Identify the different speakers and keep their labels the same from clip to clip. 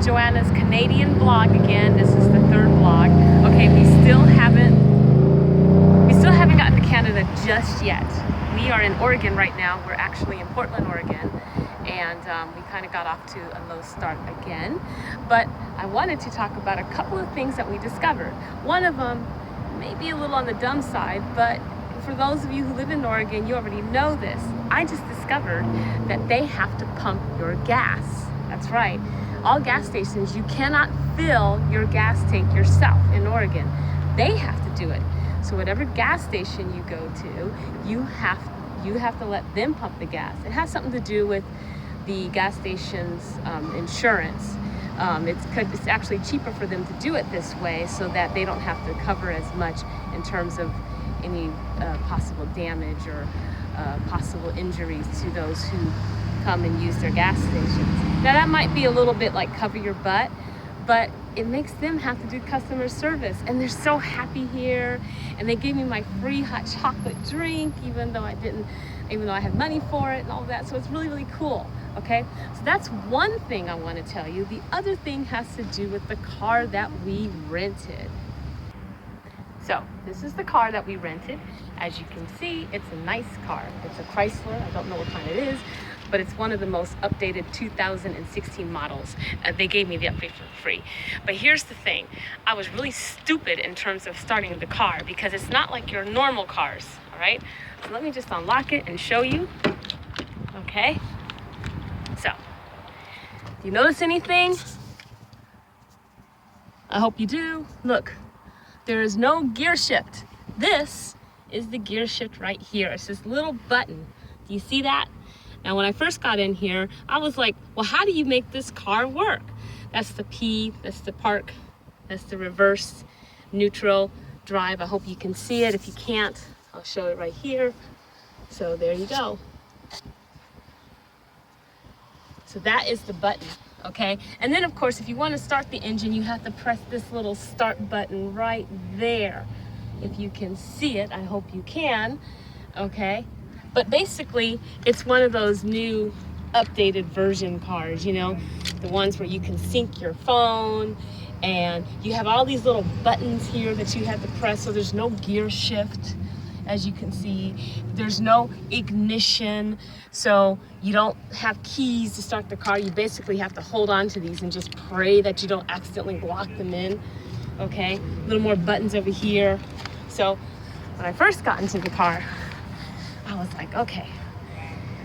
Speaker 1: Joanna's Canadian blog again. This is the third blog. Okay, we still haven't gotten to Canada just yet. We are in Oregon right now. We're actually in Portland, Oregon, and we kind of got off to a low start again. But I wanted to talk about a couple of things that we discovered. One of them may be a little on the dumb side, but for those of you who live in Oregon, you already know this. I just discovered that they have to pump your gas. That's right. All gas stations, you cannot fill your gas tank yourself in Oregon. They have to do it. So whatever gas station you go to, you have to let them pump the gas. It has something to do with the gas station's insurance. It's actually cheaper for them to do it this way so that they don't have to cover as much in terms of any possible damage or possible injuries to those who come and use their gas stations. Now that might be a little bit like cover your butt, but it makes them have to do customer service, and they're so happy here. And they gave me my free hot chocolate drink, even though I had money for it and all that. So it's really, really cool. Okay, so that's one thing I want to tell you. The other thing has to do with the car that we rented. So this is the car that we rented. As you can see, it's a nice car. It's a Chrysler. I don't know what kind it is, but it's one of the most updated 2016 models. They gave me the upgrade for free. But here's the thing. I was really stupid in terms of starting the car because it's not like your normal cars, all right? So let me just unlock it and show you. Okay. So, do you notice anything? I hope you do. Look. There is no gear shift. This is the gear shift right here. It's this little button. Do you see that? Now, when I first got in here, I was like, well, how do you make this car work? That's the P, that's the park, that's the reverse, neutral, drive. I hope you can see it. If you can't, I'll show it right here. So there you go. So that is the button. Okay, and then of course, if you want to start the engine, you have to press this little start button right there. If you can see it, I hope you can. Okay, but basically, it's one of those new updated version cars, you know, the ones where you can sync your phone, and you have all these little buttons here that you have to press, so there's no gear shift. As you can see, there's no ignition, so you don't have keys to start the car. You basically have to hold on to these and just pray that you don't accidentally lock them in. Okay, a little more buttons over here. So when I first got into the car, I was like, okay.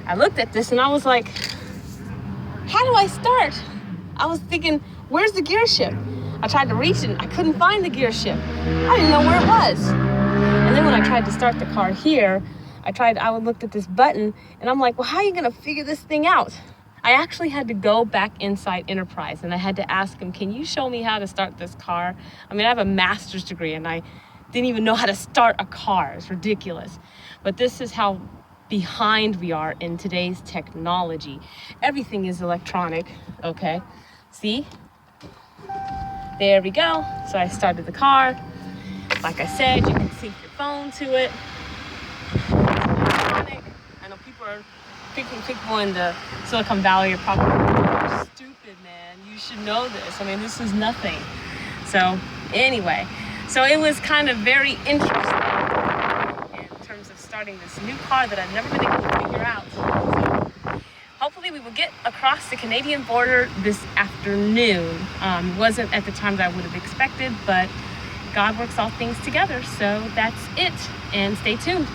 Speaker 1: I looked at this and I was like, how do I start? I was thinking, where's the gear shift? I tried to reach it, I couldn't find the gear shift. I didn't know where it was. And then when I tried to start the car here, I looked at this button and I'm like, well, how are you gonna figure this thing out? I actually had to go back inside Enterprise and I had to ask him, can you show me how to start this car? I mean, I have a master's degree and I didn't even know how to start a car. It's ridiculous. But this is how behind we are in today's technology. Everything is electronic, okay? See? There we go. So I started the car. Like I said, you can sync your phone to it. It's electronic. I know people in the Silicon Valley are probably like, stupid, man. You should know this. I mean, this is nothing. So anyway, so it was kind of very interesting in terms of starting this new car that I've never been able to figure out. So hopefully we will get across the Canadian border this afternoon. It wasn't at the time that I would have expected, but God works all things together, so that's it, and stay tuned.